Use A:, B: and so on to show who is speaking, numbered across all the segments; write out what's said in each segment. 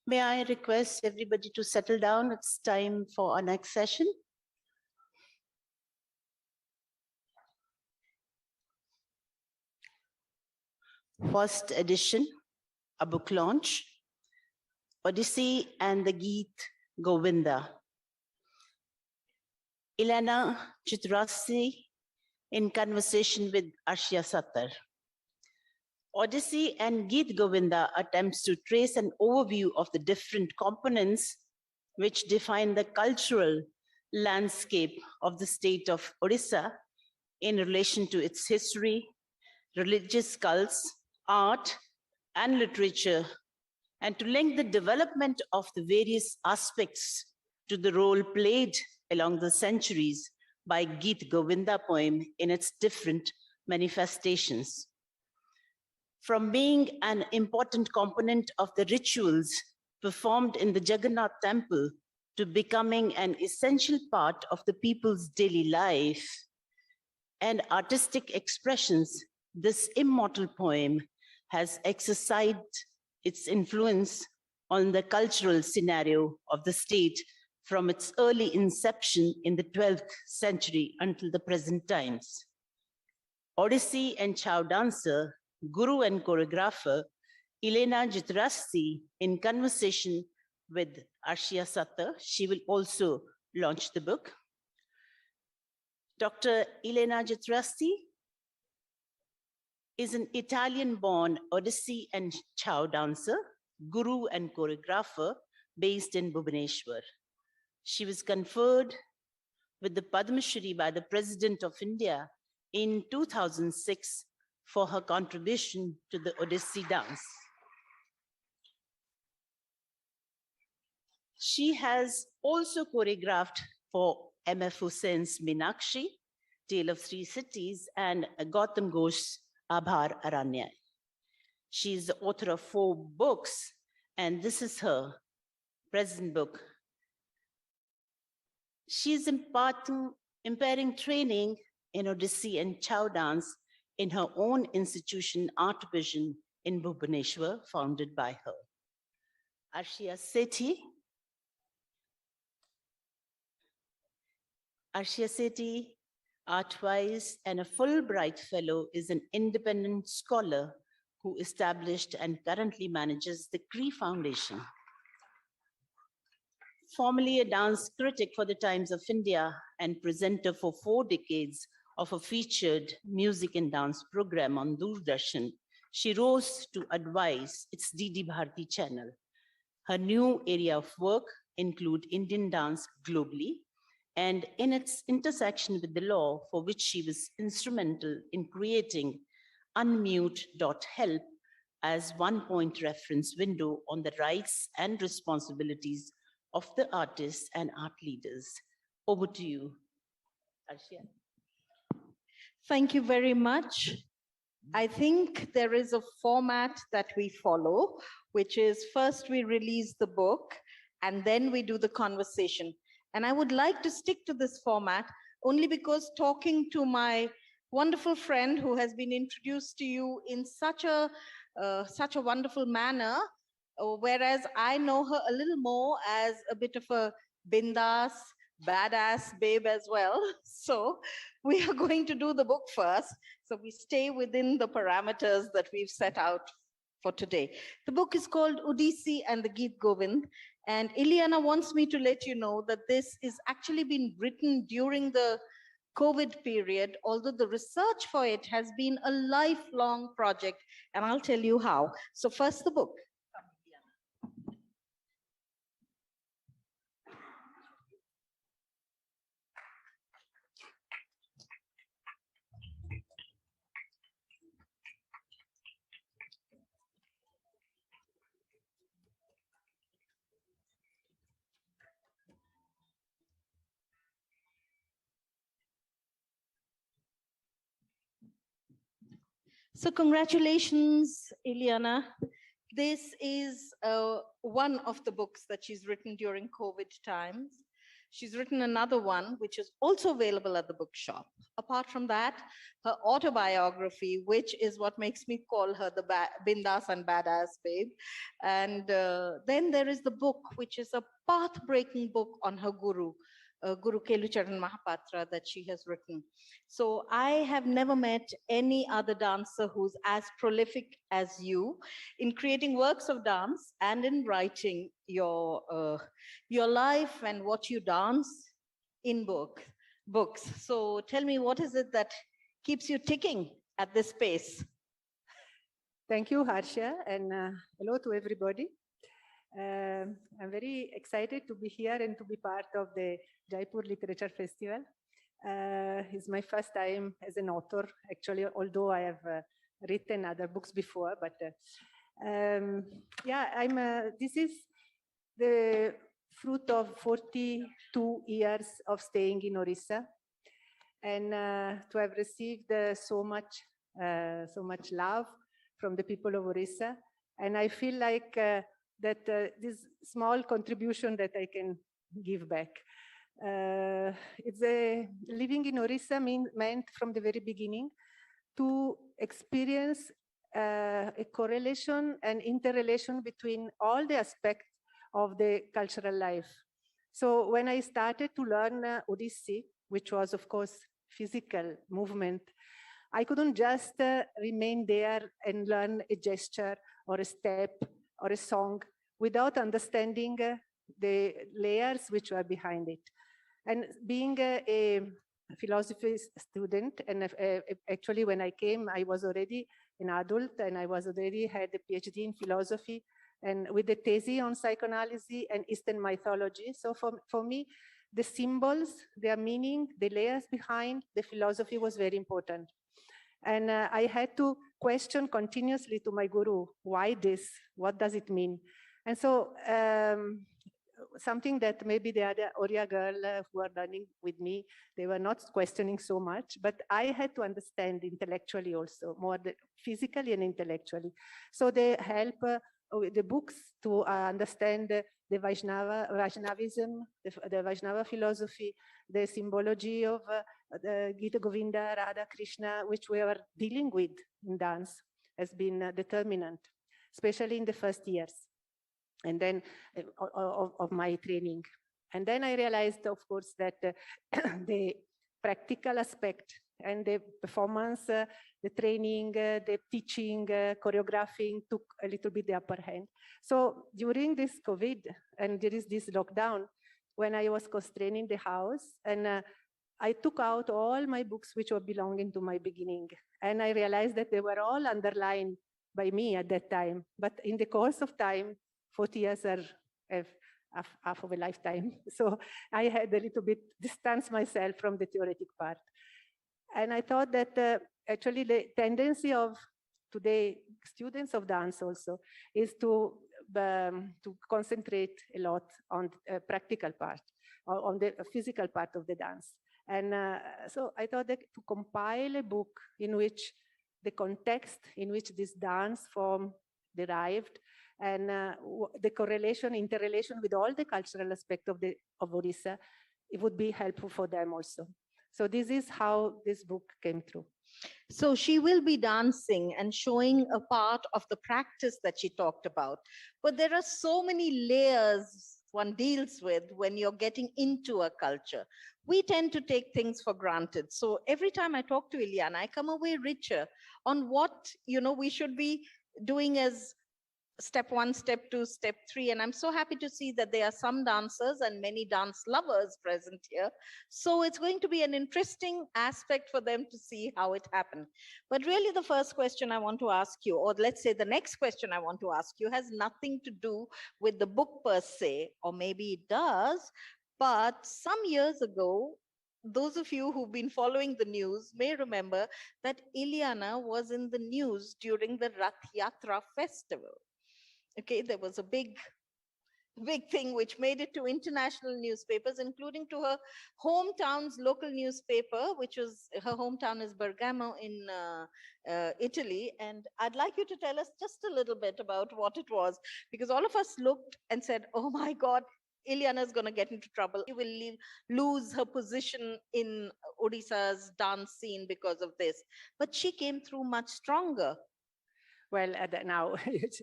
A: May I request everybody to settle down? It's time for our next session. First edition, a book launch, Odissi and the Geeta Govinda. Ileana Citaristi in conversation with Arshiya Seth. Odissi and Geeta Govinda attempts to trace an overview of the different components which define the cultural landscape of the state of Orissa in relation to its history, religious cults, art, and literature, and to link the development of the various aspects to the role played along the centuries by Geeta Govinda poem in its different manifestations. From being an important component of the rituals performed in the Jagannath temple to becoming an essential part of the people's daily life and artistic expressions, this immortal poem has exercised its influence on the cultural scenario of the state from its early inception in the 12th century until the present times. Odissi and Chhau dancer, guru and choreographer, Ileana Citaristi, in conversation with Arshiya Seth, she will also launch the book. Dr. Ileana Citaristi is an Italian-born Odissi and Chhau dancer, guru and choreographer based in Bhubaneswar. She was conferred with the Padma Shri by the President of India in 2006 for her contribution to the Odissi dance. She has also choreographed for M.F. Hussein's Meenakshi, Tale of Three Cities, and Gautam Ghosh's Abhar Aranya. She is the author of 4 books, and this is her present book. She is imparting training in Odissi and Chhau dance in her own institution, Art Vision, in Bhubaneshwar, founded by her. Arshiya Sethi. Arshiya Sethi, ARTwice, and a Fulbright Fellow, is an independent scholar who established and currently manages the Kri Foundation. Formerly a dance critic for the Times of India and presenter for 4 decades of a featured music and dance program on Doordarshan, she rose to ARTwice, its DD Bharati channel. Her new area of work include Indian dance globally, and in its intersection with the law, for which she was instrumental in creating Unmute.help as one-point reference window on the rights and responsibilities of the artists and art leaders. Over to you, Arshiya.
B: Thank you very much. I think there is a format that we follow, which is first we release the book and then we do the conversation. And I would like to stick to this format only because talking to my wonderful friend who has been introduced to you in such a wonderful manner, whereas I know her a little more as a bit of a bindas, badass babe as well. So we are going to do the book first. So we stay within the parameters that we've set out for today. The book is called Odissi and the Geeta Govinda. And Ileana wants me to let you know that this is actually been written during the COVID period, although the research for it has been a lifelong project. And I'll tell you how. So first the book. So congratulations, Ileana. This is one of the books that she's written during COVID times. She's written another one, which is also available at the bookshop. Apart from that, her autobiography, which is what makes me call her the Bindas and Badass Babe. And then there is the book, which is a path-breaking book on her guru, Guru Kelucharan Mohapatra, that she has written. So I have never met any other dancer who's as prolific as you in creating works of dance and in writing your life and what you dance in books. So tell me, what is it that keeps you ticking at this pace?
C: Thank you, Arshiya, and hello to everybody. I'm very excited to be here and to be part of the Jaipur Literature Festival. It's my first time as an author, actually, although I have written other books before. But yeah, this is the fruit of 42 years of staying in Orissa, and to have received so much love from the people of Orissa. And I feel like that this small contribution that I can give back. Living in Orissa meant from the very beginning to experience a correlation and interrelation between all the aspects of the cultural life. So when I started to learn Odissi, which was of course physical movement, I couldn't just remain there and learn a gesture or a step or a song without understanding the layers which were behind it. And being a philosophy student, and actually when I came, I was already an adult and I was already had a PhD in philosophy and with a thesis on psychoanalysis and Eastern mythology. So for me, the symbols, their meaning, the layers behind the philosophy was very important. And I had to question continuously to my guru, why this? What does it mean? And so something that maybe the other Oriya girl who are learning with me, they were not questioning so much, but I had to understand intellectually also, more physically and intellectually. So they help the books to understand the Vaishnavism, the Vaishnava philosophy, the symbology of the Geeta Govinda, Radha, Krishna, which we are dealing with in dance, has been determinant, especially in the first years, and then of my training. And then I realized, of course, that the practical aspect and the performance, the training, the teaching, choreographing took a little bit the upper hand. So during this COVID and there is this lockdown, when I was constraining the house, and I took out all my books which were belonging to my beginning. And I realized that they were all underlined by me at that time. But in the course of time, 40 years are half of a lifetime. So I had a little bit distanced myself from the theoretic part. And I thought that actually the tendency of today students of dance also is to concentrate a lot on the practical part, or on the physical part of the dance. And so I thought that to compile a book in which the context in which this dance form derived and the correlation, interrelation with all the cultural aspect of Orissa, it would be helpful for them also. So this is how this book came through.
B: So she will be dancing and showing a part of the practice that she talked about. But there are so many layers one deals with when you're getting into a culture. We tend to take things for granted. So every time I talk to Ileana, I come away richer on what, we should be doing as step 1, step 2, step 3. And I'm so happy to see that there are some dancers and many dance lovers present here. So it's going to be an interesting aspect for them to see how it happened. But really the first question I want to ask you, or let's say the next question I want to ask you, has nothing to do with the book per se, or maybe it does, but some years ago, those of you who've been following the news may remember that Ileana was in the news during the Rath Yatra festival. Okay, there was a big thing which made it to international newspapers, including to her hometown's local newspaper, which was, her hometown is Bergamo in Italy. And I'd like you to tell us just a little bit about what it was, because all of us looked and said, oh my God, Ileana is going to get into trouble. She will lose her position in Odisha's dance scene because of this. But she came through much stronger.
C: Well, now, if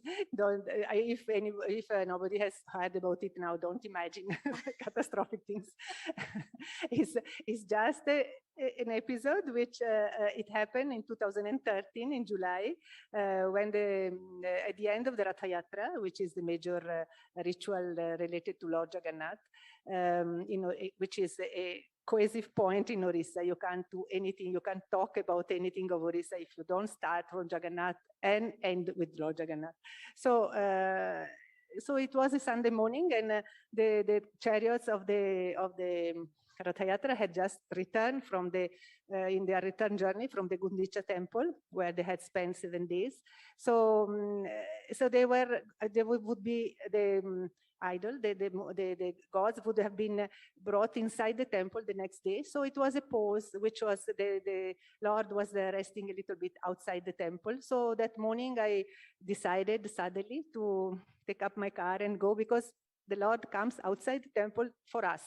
C: nobody has heard about it now, don't imagine catastrophic things. It's just an episode which it happened in 2013 in July, when at the end of the Rath Yatra, which is the major ritual related to Lord Jagannath, which is a cohesive point in Orissa. You can't do anything, you can't talk about anything of Orissa if you don't start from Jagannath and end with Lord Jagannath. So it was a Sunday morning, and the chariots of the Rath Yatra had just returned from in their return journey from the Gundicha temple, where they had spent 7 days. So they would be the idol, the gods would have been brought inside the temple the next day. So it was a pause, which was the Lord was resting a little bit outside the temple. So that morning I decided suddenly to take up my car and go, because the Lord comes outside the temple for us,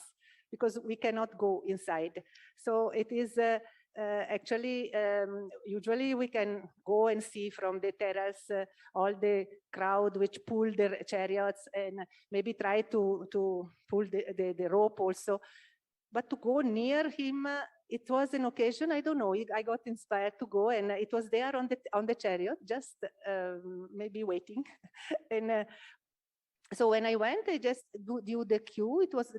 C: because we cannot go inside. So it is actually, usually we can go and see from the terrace all the crowd which pull their chariots and maybe try to pull the rope also. But to go near him, it was an occasion, I don't know, I got inspired to go, and it was there on the chariot, just maybe waiting. And so when I went, I just do the queue. It was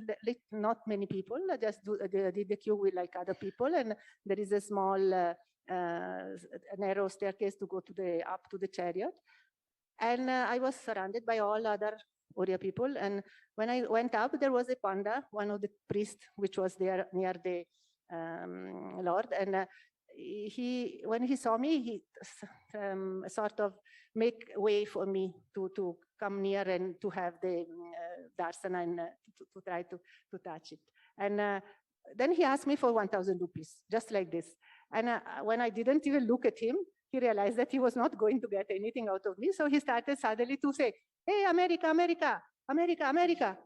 C: not many people. I just did the queue with like other people, and there is a small narrow staircase to go up to the chariot. And I was surrounded by all other Oriya people. And when I went up, there was a panda, one of the priests, which was there near the Lord. And when he saw me, he sort of make way for me to come near and to have the darsana and to try to touch it. And then he asked me for 1,000 rupees, just like this. And when I didn't even look at him, he realized that he was not going to get anything out of me. So he started suddenly to say, "Hey, America, America, America, America."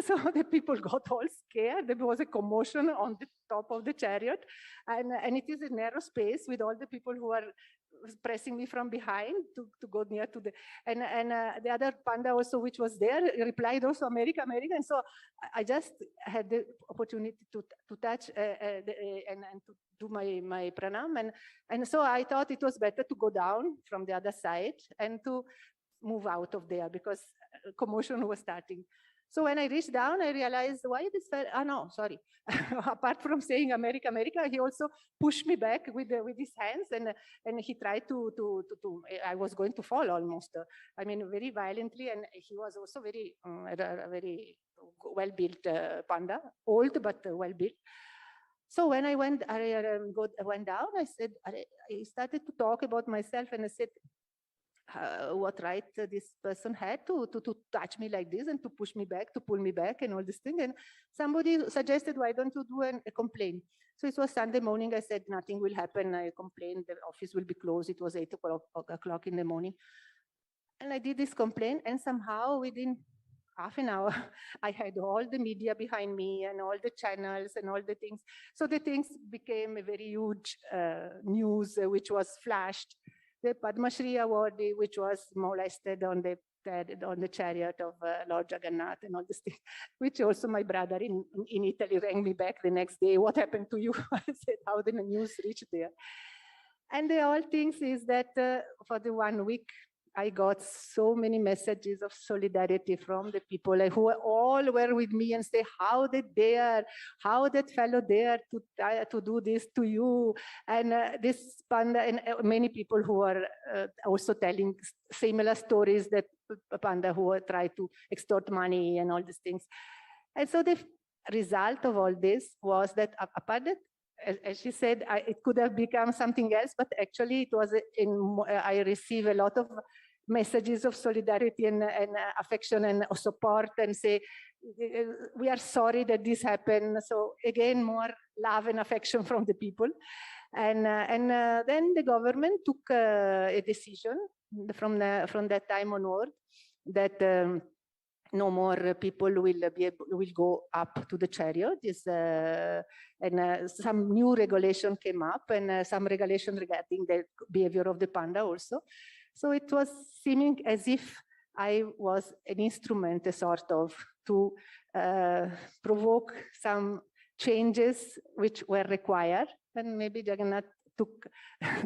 C: So the people got all scared. There was a commotion on the top of the chariot. And it is a narrow space with all the people who are pressing me from behind to go near to the, and the other panda also, which was there, replied also, "America, America." And so I just had the opportunity to touch and to do my pranam. And so I thought it was better to go down from the other side and to move out of there, because commotion was starting. So when I reached down, I realized why this fella, no, sorry. Apart from saying America, America, he also pushed me back with his hands, and he tried to I was going to fall almost. I mean, very violently, and he was also very well-built panda, old but well-built. So when I went down, I said, I started to talk about myself, and I said, what right this person had to touch me like this and to push me back, to pull me back and all this thing. And somebody suggested, why don't you do a complaint? So it was Sunday morning. I said, nothing will happen. I complained, the office will be closed. It was 8 o'clock in the morning. And I did this complaint, and somehow within half an hour, I had all the media behind me and all the channels and all the things. So the things became a very huge news, which was flashed. The Padma Shri awardee, which was molested on the chariot of Lord Jagannath and all this thing, which also my brother in Italy rang me back the next day. What happened to you? I said, how did the news reach there? And the all things is that for the 1 week, I got so many messages of solidarity from the people who all were with me and say, how that fellow dared to do this to you. And this panda, and many people who are also telling similar stories, that panda who tried to extort money and all these things. And so the result of all this was that apart that, as she said, it could have become something else, but actually it was I received a lot of messages of solidarity and affection and support, and say, we are sorry that this happened. So again, more love and affection from the people. And then the government took a decision from that time onward that no more people will go up to the chariot. And some new regulation came up, and some regulation regarding the behavior of the panda also. So it was seeming as if I was an instrument, a sort of, to provoke some changes which were required, and maybe Jagannath took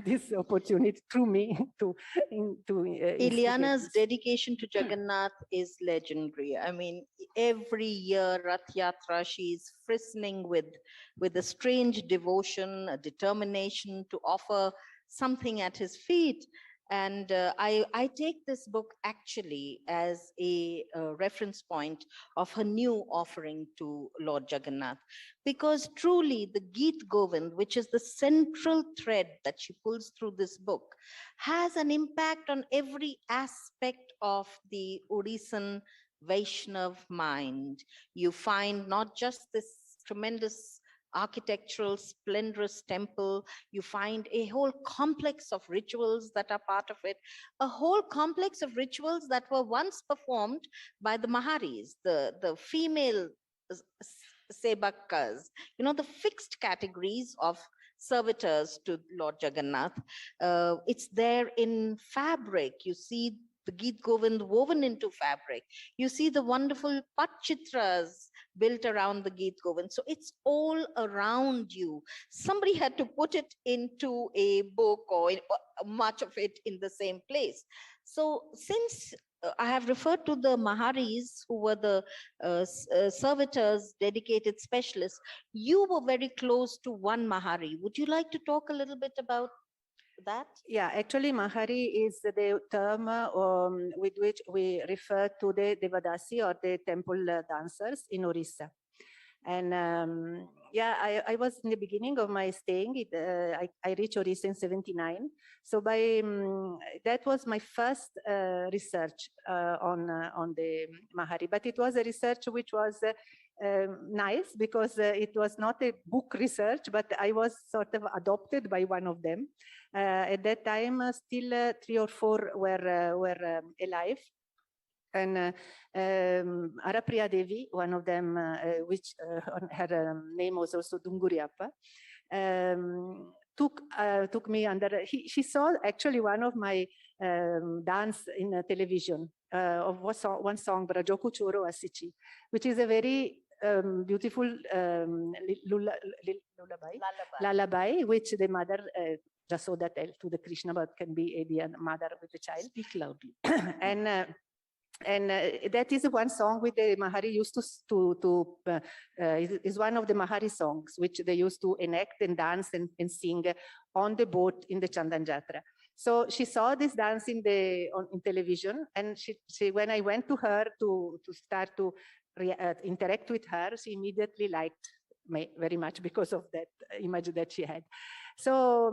C: this opportunity through me to
B: Ileana's dedication to Jagannath is legendary. I mean, every year Rath Yatra, she's christening with a strange devotion, a determination to offer something at his feet. And I take this book actually as a reference point of her new offering to Lord Jagannath, because truly the Geet Govind, which is the central thread that she pulls through this book, has an impact on every aspect of the Odissan Vaishnav mind. You find not just this tremendous architectural, splendorous temple, you find a whole complex of rituals that are part of it, a whole complex of rituals that were once performed by the Maharis, the female sebakas, the fixed categories of servitors to Lord Jagannath. It's there in fabric. You see the Geet Govind woven into fabric. You see the wonderful patchitras built around the Geet Govind. So it's all around you. Somebody had to put it into a book, or much of it in the same place. So since I have referred to the Maharis, who were the servitors, dedicated specialists, you were very close to one Mahari. Would you like to talk a little bit about that?
C: Yeah, actually, Mahari is the term with which we refer to the Devadasi, or the temple dancers in Orissa. And yeah, I was in the beginning of my staying. I reached Orissa in '79. So that was my first research on the Mahari. But it was a research which was nice, because it was not a book research, but I was sort of adopted by one of them. At that time, still 3 or 4 were alive. And Arapriya Devi, one of them, which her name was also Dunguriappa, took me under. She saw actually one of my dance in television of one song, Brajoku Choro Asichi, which is a very beautiful lullaby, which the mother Jasoda tells to the Krishna, but can be the mother with the child.
B: Speak loudly.
C: And that is one song which the Mahari used is one of the Mahari songs which they used to enact and dance and sing on the boat in the Chandan Jatra. So she saw this dance in television, and she when I went to her to start to interact with her, she immediately liked me very much because of that image that she had. So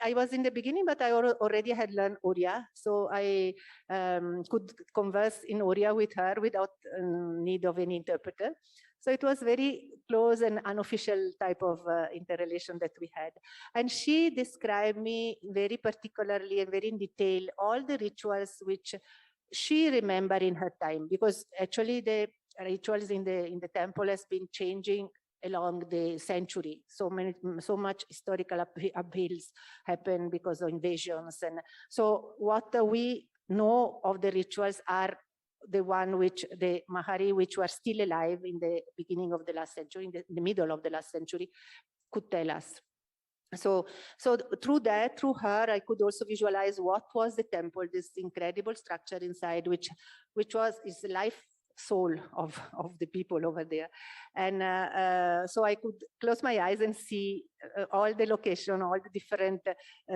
C: I was in the beginning, but I already had learned Oriya. So I could converse in Oriya with her without need of any interpreter. So it was very close and unofficial type of interrelation that we had. And she described me very particularly and very in detail all the rituals which she remembered in her time, because actually the rituals in the temple has been changing along the century. So much historical upheavals happen because of invasions. And so what we know of the rituals are the one which the Mahari, which were still alive in the beginning of the last century, in the middle of the last century, could tell us. So through her, I could also visualize what was the temple, this incredible structure inside, which is life soul of the people over there. And so I could close my eyes and see all the location, all the different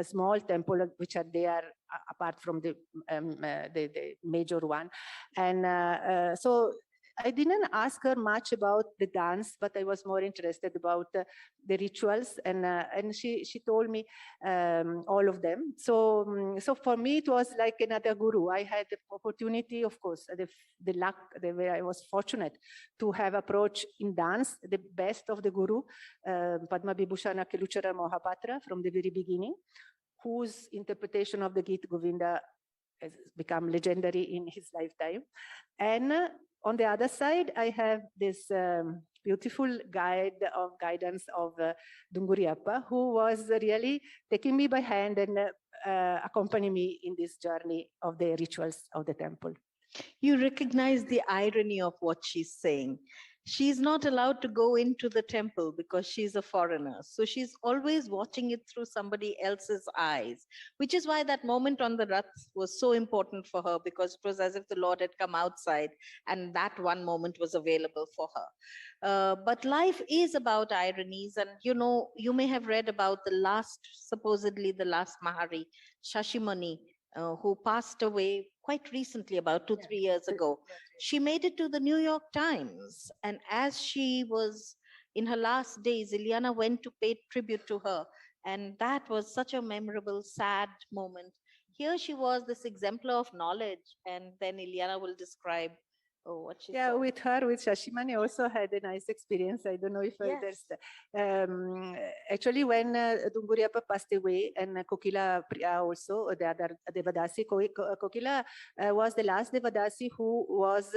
C: small temples which are there apart from the major one. And so I didn't ask her much about the dance, but I was more interested about the rituals, and she told me all of them. So for me, it was like another guru. I had the opportunity, of course, the luck, the way I was fortunate to have approached in dance the best of the guru, Padma Vibhushana Kelucharan Mohapatra from the very beginning, whose interpretation of the Geeta Govinda has become legendary in his lifetime. And on the other side, I have this beautiful guidance of Dunguriappa, who was really taking me by hand and accompanying me in this journey of the rituals of the temple.
B: You recognize the irony of what she's saying. She's not allowed to go into the temple because she's a foreigner. So she's always watching it through somebody else's eyes, which is why that moment on the Rath was so important for her, because it was as if the Lord had come outside and that one moment was available for her. But life is about ironies. And, you know, you may have read about supposedly the last Mahari, Shashimani, who passed away quite recently, about 2-3 years ago. She made it to the New York Times. And as she was in her last days, Ileana went to pay tribute to her. And that was such a memorable, sad moment. Here she was, this exemplar of knowledge. And then Ileana will describe what she saw.
C: With her, with Shashimani, also had a nice experience. I don't know if there's actually when Dunguriappa passed away, and Kokila Priya also, the other Devadasi, Kokila was the last Devadasi who was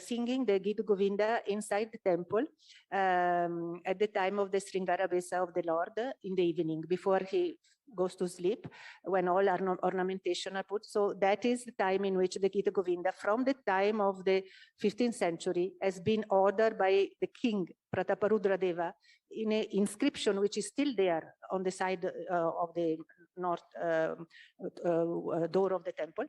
C: singing the Geeta Govinda inside the temple at the time of the Sringara Besa of the Lord in the evening, before he goes to sleep, when all ornamentation are put. So that is the time in which the Geeta Govinda, from the time of the 15th century, has been ordered by the king, Prataparudra Deva, in an inscription which is still there on the side of the north door of the temple,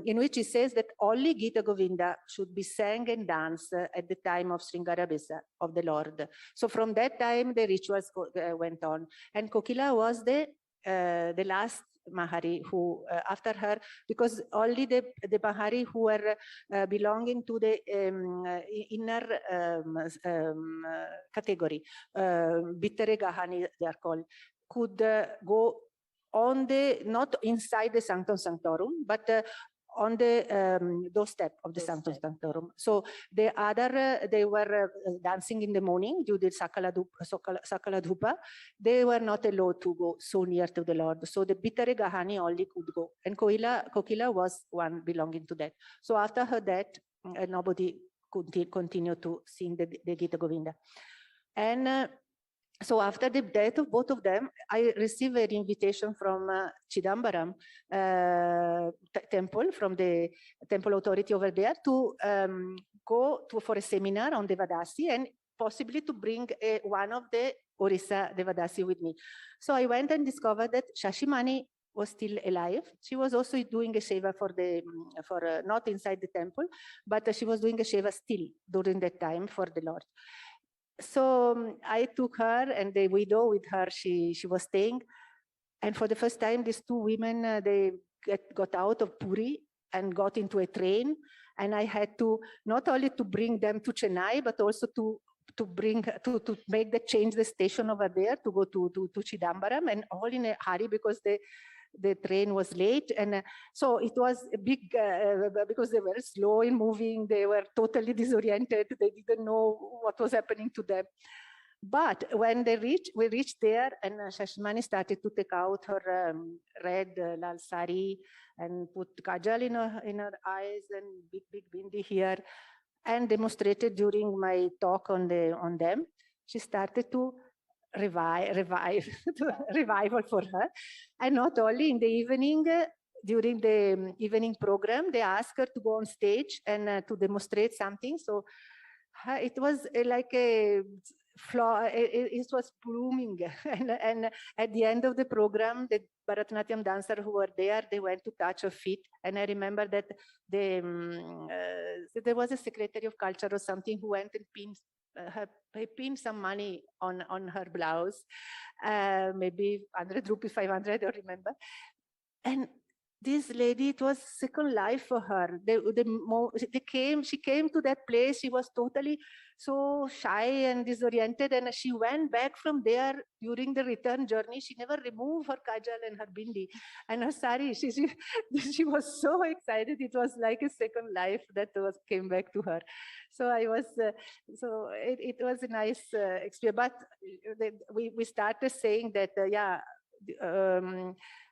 C: in which he says that only Geeta Govinda should be sang and danced at the time of Sringara Besa of the Lord. So from that time, the rituals went on. And Kokila was the last Mahari who, after her, because only the Mahari who were belonging to the inner category, Bittere Gahani they are called, could go on the, not inside the Sanctum Sanctorum, but on the doorstep of the Sanctum Sanctorum. So the other, they were dancing in the morning, due to Sakala Dhupa. They were not allowed to go so near to the Lord. So the Bittere Gahani only could go. And Kokila was one belonging to that. So after her death, nobody could continue to sing the Geeta Govinda. And so after the death of both of them, I received an invitation from Chidambaram temple, from the temple authority over there, to go for a seminar on Devadasi and possibly to bring one of the Orissa Devadasi with me. So I went and discovered that Shashimani was still alive. She was also doing a seva for not inside the temple, but she was doing a seva still during that time for the Lord. So I took her, and the widow with her, she was staying. And for the first time, these two women, they got out of Puri and got into a train. And I had to, not only to bring them to Chennai, but also to make the change the station over there to go to Chidambaram, and all in a hurry because the train was late. And so it was a big, because they were slow in moving, they were totally disoriented, they didn't know what was happening to them. But when we reached there, and Shashimani started to take out her red lal sari and put kajal in her eyes and big bindi here, and demonstrated during my talk on them. She started to revival for her. And not only in the evening, during the evening program, they asked her to go on stage and to demonstrate something. So it was like a flower, it was blooming. And at the end of the program, the Bharatanatyam dancers who were there, they went to touch her feet. And I remember that there was a secretary of culture or something who went and pinned some money on her blouse, maybe 100 rupees, 500, I don't remember. And this lady, it was second life for her. She came to that place, she was totally so shy and disoriented, and she went back from there during the return journey. She never removed her kajal and her bindi and her sari. She was so excited. It was like a second life that came back to her. So I was, it was a nice experience. But we started saying that,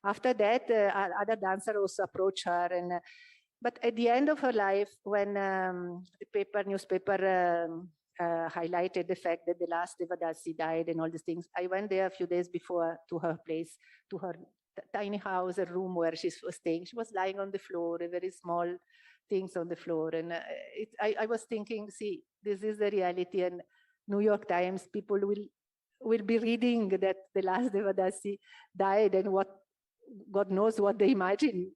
C: after that, other dancers also approached her. But at the end of her life, when the newspaper highlighted the fact that the last Devadasi died and all these things, I went there a few days before to her place, to her tiny house, a room where she was staying. She was lying on the floor, a very small things on the floor. And I was thinking, see, this is the reality. And New York Times people will be reading that the last Devadasi died, and what God knows what they imagine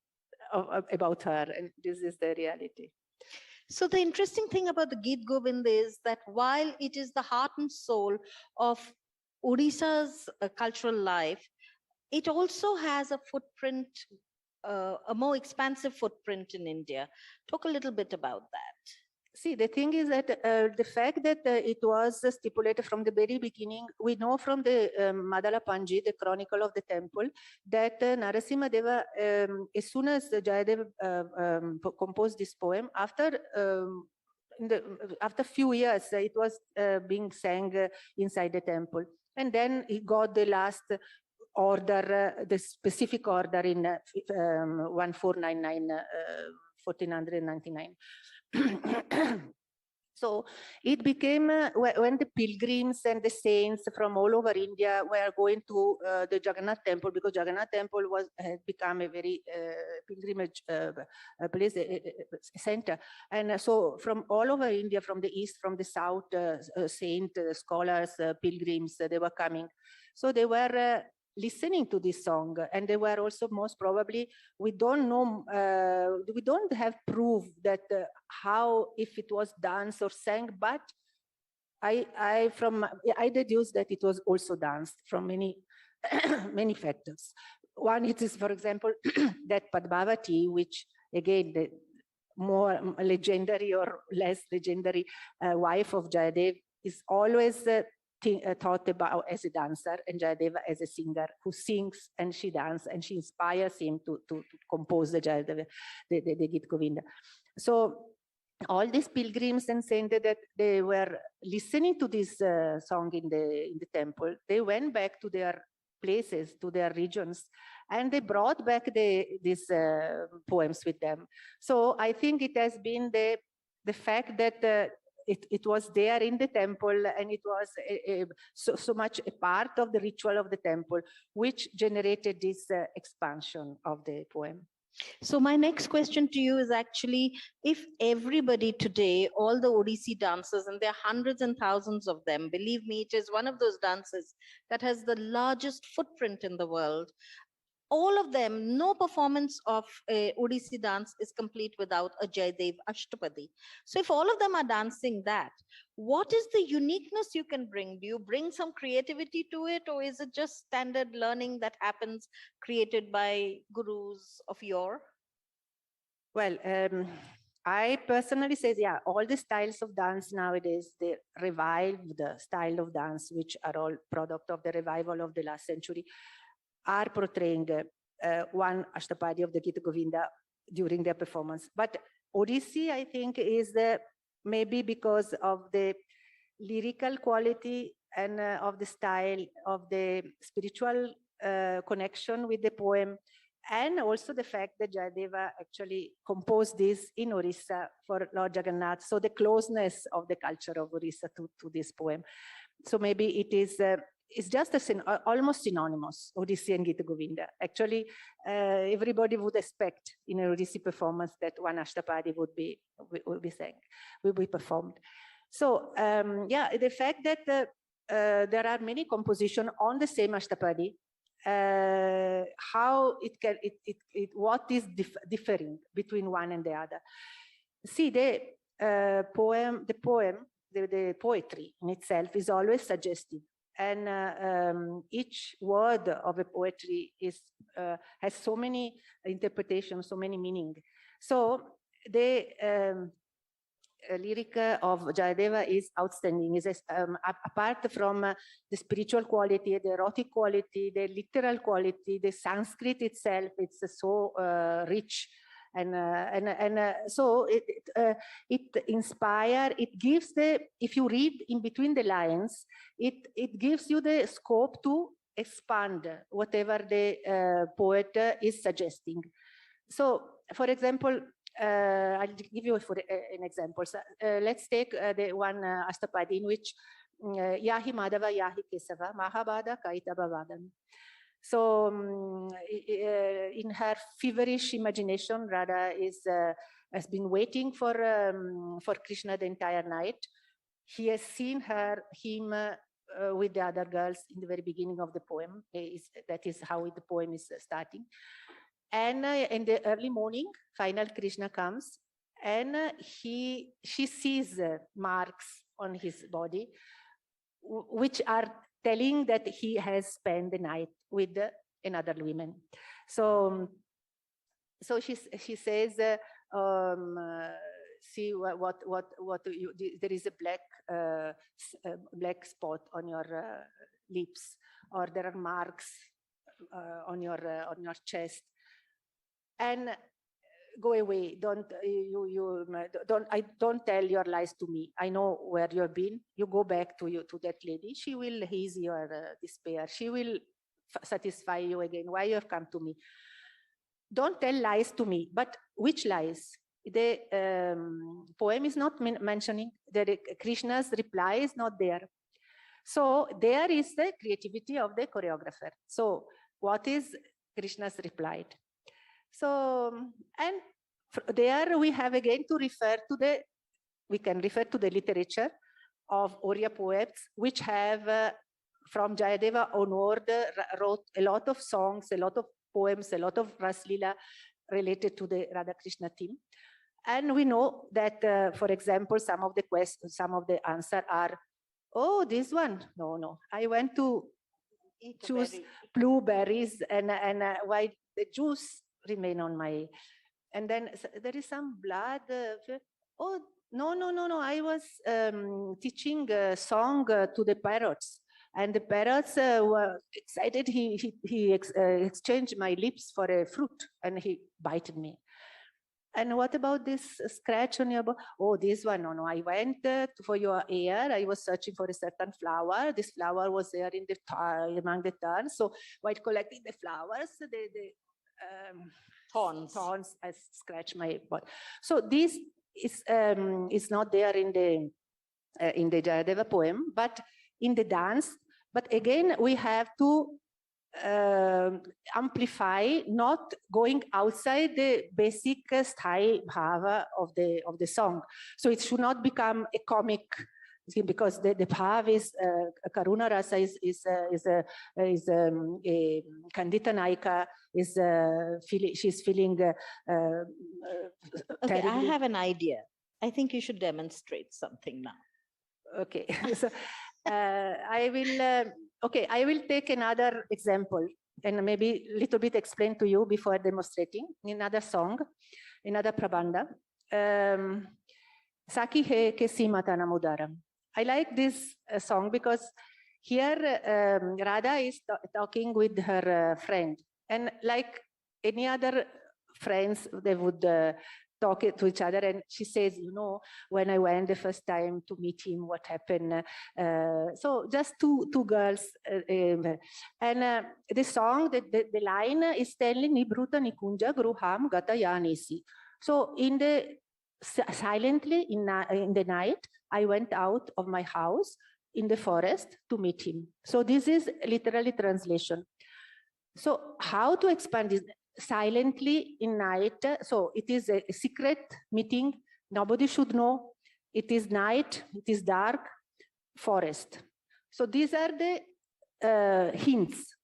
C: about her. And this is the reality.
B: So the interesting thing about the Geeta Govinda is that while it is the heart and soul of Odisha's cultural life, it also has a footprint, a more expansive footprint in India. Talk a little bit about that.
C: See, the thing is that the fact that it was stipulated from the very beginning, we know from the Madala Panji, the Chronicle of the Temple, that Narasimha Deva, as soon as Jayadeva composed this poem, after a few years, it was being sang inside the temple. And then he got the last order, the specific order in 1499, 1499. So it became, when the pilgrims and the saints from all over India were going to the Jagannath temple, because Jagannath temple had become a very pilgrimage place, center. And so from all over India, from the east, from the south, saint, scholars, pilgrims, they were coming. So they were listening to this song, and they were also most probably, we don't know, we don't have proof that how, if it was danced or sang, but I deduce that it was also danced from many many factors. One, it is, for example, that Padmavati, which again the more legendary or less legendary wife of Jayadev, is always thought about as a dancer, and Jayadeva as a singer who sings and she dances, and she inspires him to compose the Jayadeva, the Geeta Govinda. So all these pilgrims and saints that they were listening to this song in the temple, they went back to their places, to their regions, and they brought back these poems with them. So I think it has been the fact that it was there in the temple, and it was so much a part of the ritual of the temple, which generated this expansion of the poem.
B: So my next question to you is actually, if everybody today, all the Odissi dancers, and there are hundreds and thousands of them, believe me, it is one of those dances that has the largest footprint in the world. All of them, no performance of a Odissi dance is complete without a Jayadev Ashtapadi. So if all of them are dancing that, what is the uniqueness you can bring? Do you bring some creativity to it, or is it just standard learning that happens created by gurus of yore?
C: Well, I personally say, yeah, all the styles of dance nowadays, the revived style of dance, which are all product of the revival of the last century, are portraying one Ashtapadi of the Geeta Govinda during their performance. But Odissi, I think, is maybe because of the lyrical quality and of the style, of the spiritual connection with the poem, and also the fact that Jayadeva actually composed this in Orissa for Lord Jagannath. So the closeness of the culture of Orissa to this poem. So maybe it is it's just almost synonymous, Odissi and Geeta Govinda. Actually, everybody would expect in an Odissi performance that one Ashtapadi would be sang, will be performed. So yeah, the fact that there are many compositions on the same Ashtapadi, how what is differing between one and the other. See, the poetry in itself is always suggestive, and each word of a poetry has so many interpretations, so many meaning. So the lyric of Jayadeva is outstanding. Is apart from the spiritual quality, the erotic quality, the literal quality, the Sanskrit itself, it's so rich. And so it inspires, it gives if you read in between the lines, it gives you the scope to expand whatever the poet is suggesting. So, for example, I'll give you an example. So, let's take the one Astapadi in which Yahi Madhava Yahi Kesava Mahabada Kaitaba Vadam. So in her feverish imagination, Radha has been waiting for Krishna the entire night. He has seen him with the other girls in the very beginning of the poem. That is how the poem is starting. And in the early morning, final Krishna comes, and she sees marks on his body, which are telling that he has spent the night with another woman. So she says, see what you, there is a black spot on your lips, or there are marks on your chest, and go away. Don't tell your lies to me. I know where you have been. You go back to that lady. She will ease your despair. She will satisfy you again. Why you have come to me? Don't tell lies to me. But which lies? The poem is not mentioning that Krishna's reply is not there. So there is the creativity of the choreographer. So what is Krishna's reply? So, and there we have again to refer to we can refer to the literature of Oriya poets, which have from Jayadeva onward wrote a lot of songs, a lot of poems, a lot of Raslila related to the Radha Krishna theme. And we know that, for example, some of the answers are, oh, this one, no, I went to choose blueberries and why the juice remain on my, and then there is some blood. Oh, no, I was teaching a song to the parrots, and the parrots were excited. He exchanged my lips for a fruit, and he bited me. And what about this scratch on your body? Oh, this one, no, I went for your ear. I was searching for a certain flower. This flower was there in the among the thorns. So while collecting the flowers, the thorns I scratched my body. So this is not there in the Jayadeva poem, but in the dance. But again, we have to amplify, not going outside the basic sthai bhava of the song. So it should not become a comic, because the bhav is Karuna Rasa is a Kandita Naika she's feeling
B: okay, I have an idea. I think you should demonstrate something now.
C: Okay, so I will take another example and maybe a little bit explain to you before demonstrating another song, another prabandha. Saki he ke simatana mudaram. I like this song because here Radha is talking with her friend, and like any other friends, they would talk to each other, and she says, you know, when I went the first time to meet him, what happened? So just two girls, and the song, the line is telling Nibruta Nikunja Gruham Gata Yanisi. So in the silently in the night, I went out of my house in the forest to meet him. So this is literally translation. So how to expand this? Silently in night. So it is a secret meeting. Nobody should know. It is night. It is dark. Forest. So these are the hints.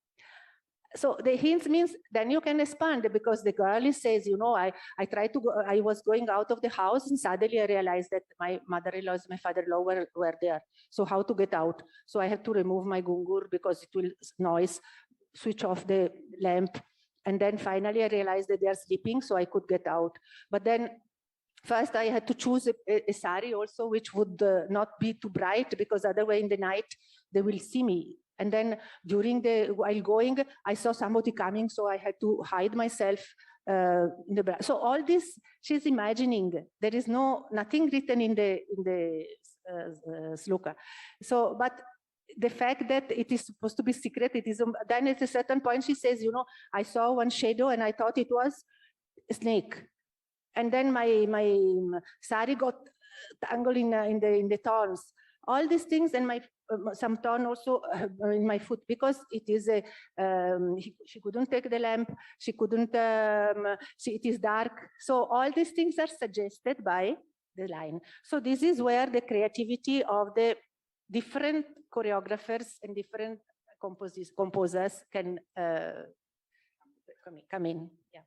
C: So the hints means then you can expand, because the girl says, you know, I tried to go, I was going out of the house and suddenly I realized that my mother-in-law and my father-in-law were there. So how to get out? So I have to remove my gungur because it will noise, switch off the lamp. And then finally I realized that they are sleeping, so I could get out. But then first I had to choose a sari also, which would not be too bright, because otherwise in the night they will see me. And then while going, I saw somebody coming, so I had to hide myself in the. So all this she's imagining. There is nothing written in the sloka. So, but the fact that it is supposed to be secret, it is, then at a certain point she says, you know, I saw one shadow and I thought it was a snake. And then my sari got tangled in the thorns. All these things, and my some thorn also in my foot, because it is a she couldn't take the lamp, she couldn't it is dark. So all these things are suggested by the line. So this is where the creativity of the different choreographers and different composers can come in. Yeah.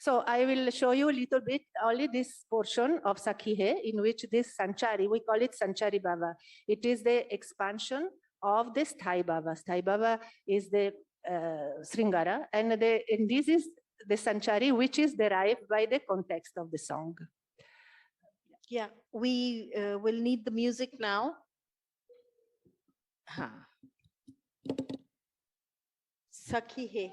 C: So I will show you a little bit only this portion of Sakhihe, in which this Sanchari, we call it Sanchari Bhava. It is the expansion of the Sthai Bhava. Sthai Bhava is the Sringara, and this is the Sanchari, which is derived by the context of the song.
B: Yeah, we will need the music now. Sakhihe.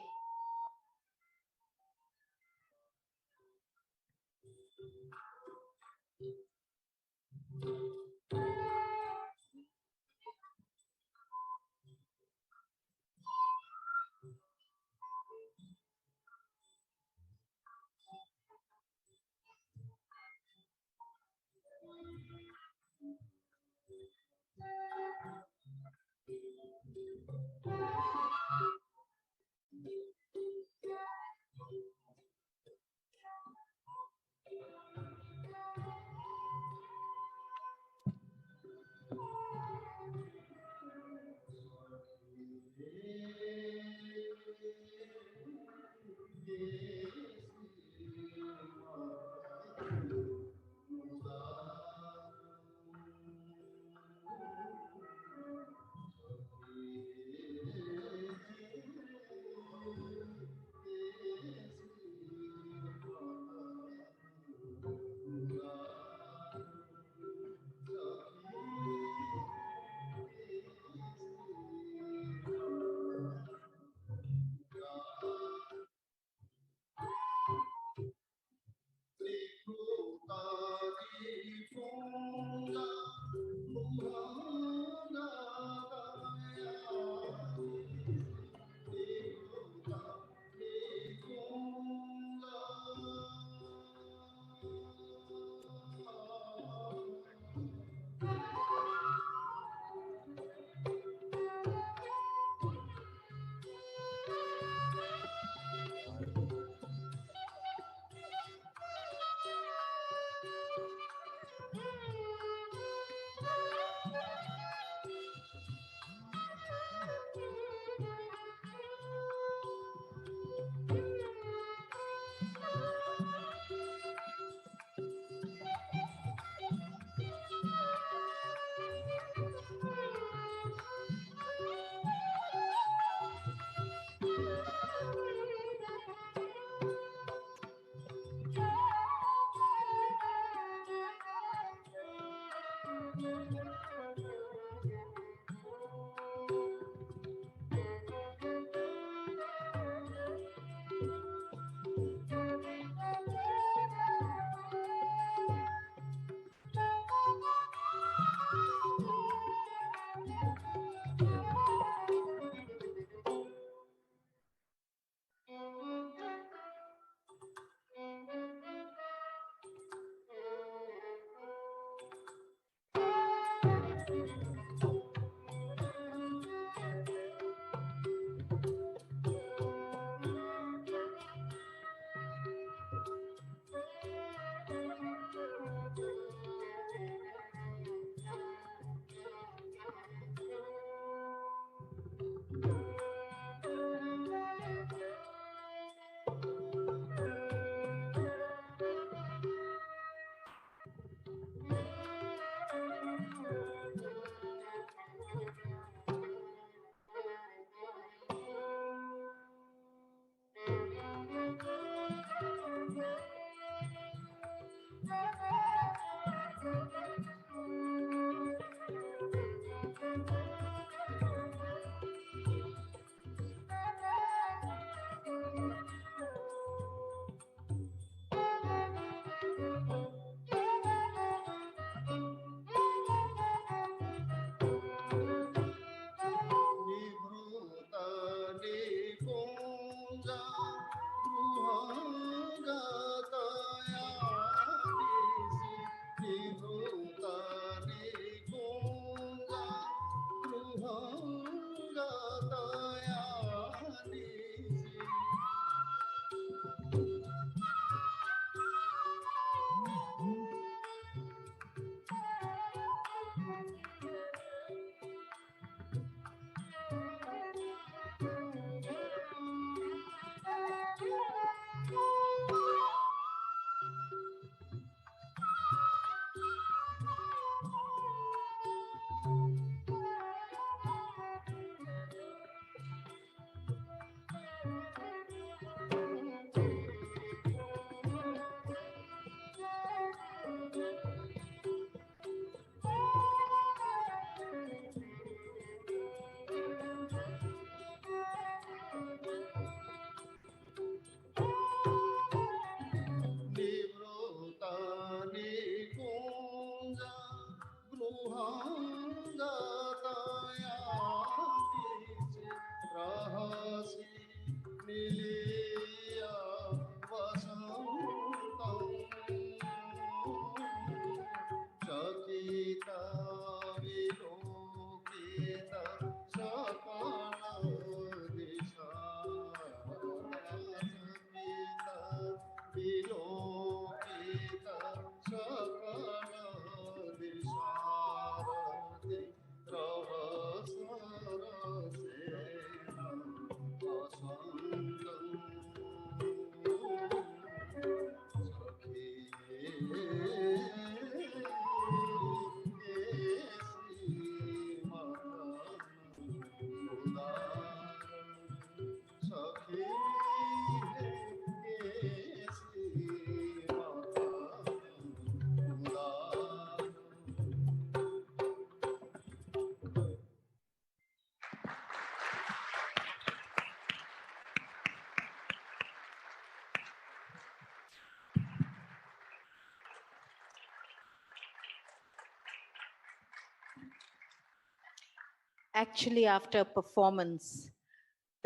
B: Actually, after a performance,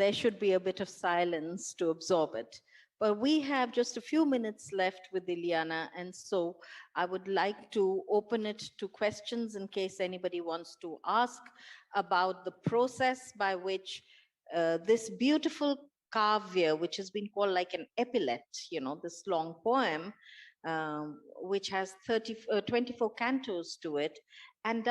B: there should be a bit of silence to absorb it. But we have just a few minutes left with Ileana, and so I would like to open it to questions in case anybody wants to ask about the process by which this beautiful kavya, which has been called like an epilet, you know, this long poem, which has 24 cantos to it, and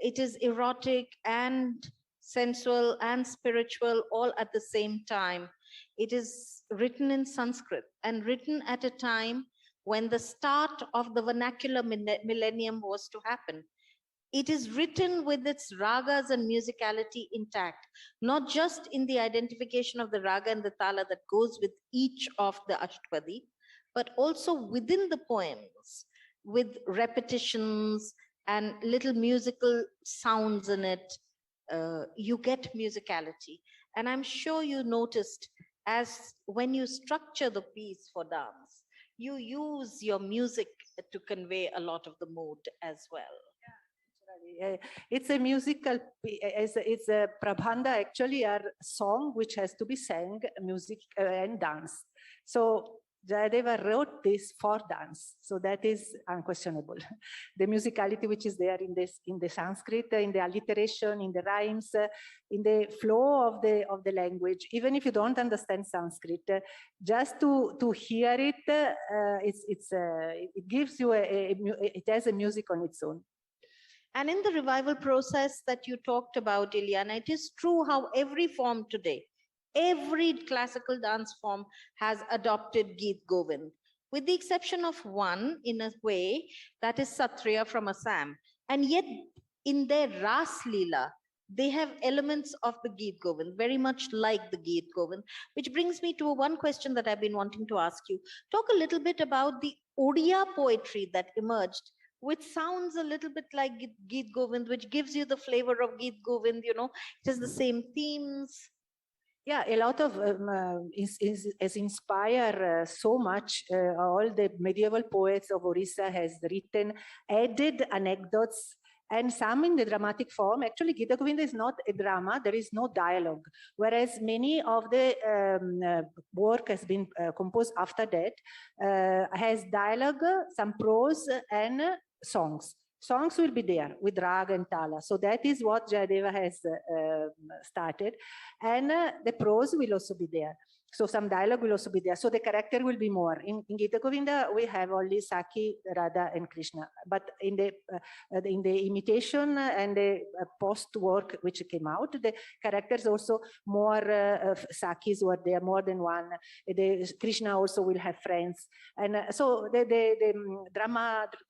B: it is erotic and sensual and spiritual all at the same time. It is written in Sanskrit and written at a time when the start of the vernacular millennium was to happen. It is written with its ragas and musicality intact, not just in the identification of the raga and the tala that goes with each of the Ashtapadi, but also within the poems with repetitions and little musical sounds in it. You get musicality. And I'm sure you noticed as when you structure the piece for dance, you use your music to convey a lot of the mood as well.
C: It's a musical, it's a prabandha, actually a song which has to be sang, music and dance. So Jayadeva wrote this for dance, so that is unquestionable. The musicality which is there in the Sanskrit, in the alliteration, in the rhymes, in the flow of the language. Even if you don't understand Sanskrit, just to hear it, it gives you it has a music on its own.
B: And in the revival process that you talked about, Ileana, it is true how every form today, every classical dance form has adopted Geet Govind, with the exception of one, in a way, that is Satriya from Assam. And yet, in their Ras Leela, they have elements of the Geet Govind, very much like the Geet Govind, which brings me to one question that I've been wanting to ask you. Talk a little bit about the Odia poetry that emerged, which sounds a little bit like Geet Govind, which gives you the flavor of Geet Govind, you know, it has the same themes.
C: Yeah, a lot of has inspired so much. All the medieval poets of Orissa has written, added anecdotes, and some in the dramatic form. Actually, Geeta Govinda is not a drama. There is no dialogue. Whereas many of the work has been composed after that, has dialogue, some prose, and songs. Songs will be there with rag and tala. So that is what Jayadeva has started. And the prose will also be there. So some dialogue will also be there. So the character will be more. In Geeta Govinda, we have only Saki, Radha, and Krishna. But in the imitation and the post work which came out, the characters also more Sakis were there, more than one. The Krishna also will have friends, and so the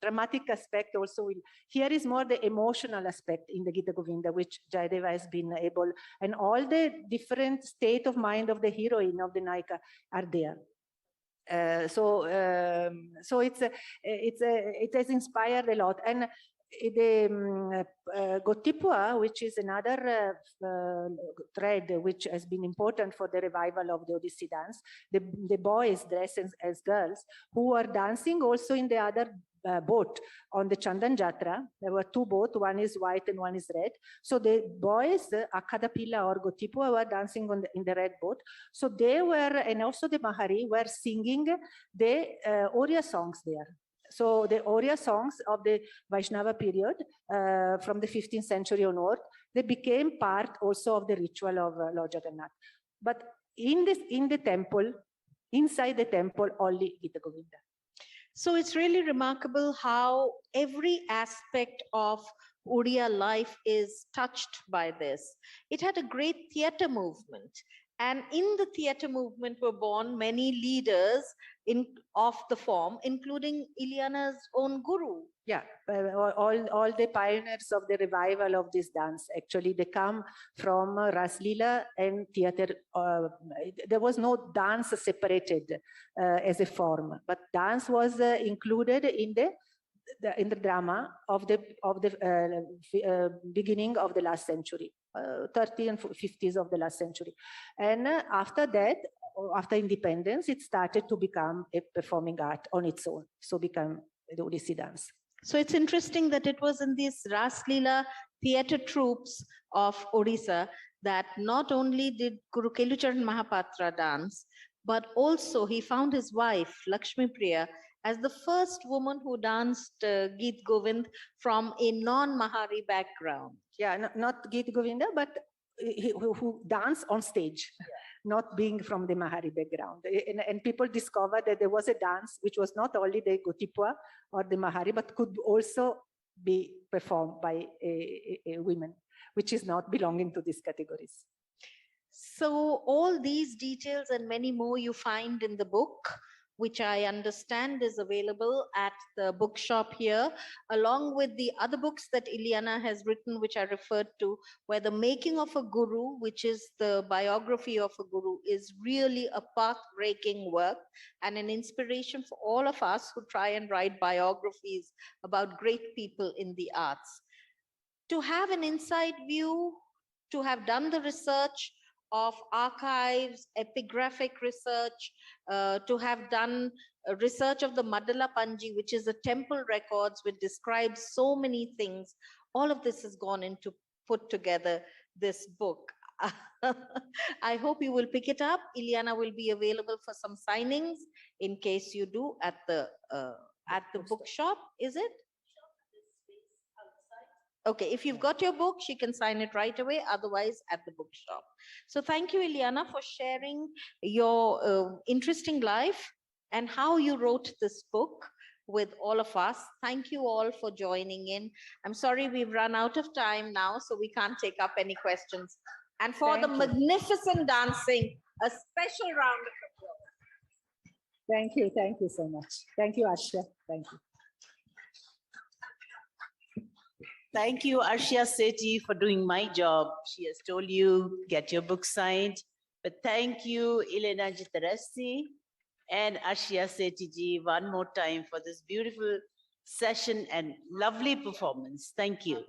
C: dramatic aspect also will. Here is more the emotional aspect in the Geeta Govinda, which Jayadeva has been able, and all the different state of mind of the heroine of the Naika are there. So it has inspired a lot. And the Gotipua, which is another thread which has been important for the revival of the Odissi dance, the boys dressed as girls who are dancing also in the other boat on the Chandan Jatra. There were two boats, one is white and one is red. So the boys, Akadapila or Gotipua, were dancing in the red boat. So they were, and also the Mahari were singing the Oriya songs there. So the Oriya songs of the Vaishnava period from the 15th century onward, they became part also of the ritual of Lord Jagannath. But in the temple, Inside the temple, only Geeta Govinda.
B: So it's really remarkable how every aspect of Odia life is touched by this. It had a great theatre movement. And in the theatre movement were born many leaders of the form, including Ileana's own guru.
C: Yeah, all the pioneers of the revival of this dance, actually, they come from Ras Leela and theatre. There was no dance separated as a form, but dance was included in the drama of the beginning of the last century, 30s and 50s of the last century. And after that, after independence, it started to become a performing art on its own. So became the Odissi dance.
B: So it's interesting that it was in these Ras Leela theatre troupes of Odisha that not only did Guru Kelucharan Mohapatra dance, but also he found his wife, Lakshmi Priya, as the first woman who danced Geeta Govinda from a non-Mahari background.
C: Yeah, not Geeta Govinda, but who danced on stage, not being from the Mahari background. And people discovered that there was a dance which was not only the Gotipua or the Mahari, but could also be performed by a women, which is not belonging to these categories.
B: So all these details and many more you find in the book, which I understand is available at the bookshop here, along with the other books that Ileana has written, which I referred to, where the making of a guru, which is the biography of a guru, is really a path-breaking work and an inspiration for all of us who try and write biographies about great people in the arts. To have an inside view, to have done the research of archives, epigraphic research, to have done research of the Madala Panji, which is a temple records which describes so many things. All of this has gone into put together this book. I hope you will pick it up. Ileana will be available for some signings in case you do at the bookshop. Is it? Okay, if you've got your book, she can sign it right away, otherwise at the bookshop. So thank you, Ileana, for sharing your interesting life and how you wrote this book with all of us. Thank you all for joining in. I'm sorry we've run out of time now, so we can't take up any questions. And for the magnificent dancing, a special round of applause.
C: Thank you so much. Thank you, Arshiya. Thank you.
A: Thank you, Arshiya Sethi, for doing my job. She has told you, get your book signed. But thank you, Ileana Citaristi and Arshiya Sethi ji, one more time for this beautiful session and lovely performance. Thank you.